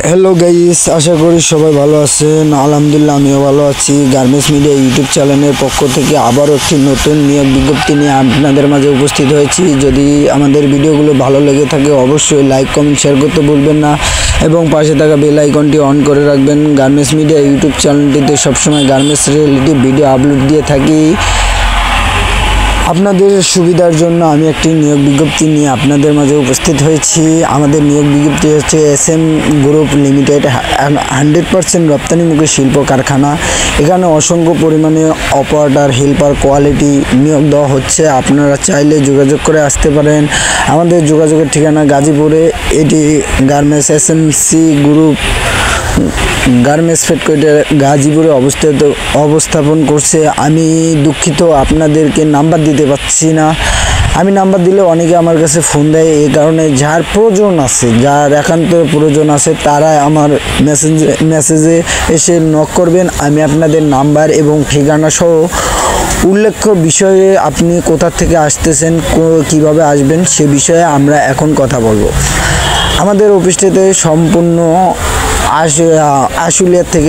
Hello guys, আশা করি সবাই ভালো আছেন। আলহামদুলিল্লাহ আমিও ভালো আছি। গার্মেন্টস মিডিয়া ইউটিউব চ্যানেলের পক্ষ থেকে আবারও একটি নতুন নিয়োগ বিজ্ঞপ্তি নিয়ে আপনাদের মাঝে উপস্থিত হয়েছি। যদি আমাদের ভিডিওগুলো ভালো লেগে থাকে অবশ্যই লাইক কমেন্ট শেয়ার করতে ভুলবেন না এবং পাশে থাকা বেল আইকনটি অন করে রাখবেন। গার্মেন্টস মিডিয়া ইউটিউব চ্যানেলটিতে সবসময় গার্মেন্টস রিলেটেড ভিডিও আপলোড দিয়ে থাকি। আপনাদের সুবিধার জন্য আমি একটি নিয়োগ বিজ্ঞপ্তি নিয়ে আপনাদের মাঝে উপস্থিত হয়েছি। আমাদের নিয়োগ বিজ্ঞপ্তি হচ্ছে SM গ্রুপ লিমিটেড 100% রপ্তানিমুখী শিল্প কারখানা। এখানে অসংখ্য পরিমাণে অপারেটর, হেল্পার, কোয়ালিটি নিয়োগ দেওয়া হচ্ছে। আপনারা চাইলে যোগাযোগ করে আসতে পারেন। আমাদের যোগাযোগের ঠিকানা গাজীপুরে। এটি garments SMC group garments factory গাজীপুরে অবস্থাপন করছে। আমি দুঃখিত আপনাদেরকে নাম্বার দিতে পারছি না। আমি নাম্বার দিলে অনেকে আমার কাছে ফোন দেয়। এই কারণে যার প্রয়োজন আছে, যার একান্ত প্রয়োজন আছে তারা আমার মেসেজে এসে নক করবেন। আমি আপনাদের নাম্বার এবং ঠিকানা সহ উল্লেখ্য বিষয়ে আপনি কোথা থেকে আসতেছেন, কিভাবে আসবেন সে বিষয়ে আমরা এখন কথা বলবো। আমাদের অফিসটিতে সম্পূর্ণ আশুলিয়া থেকে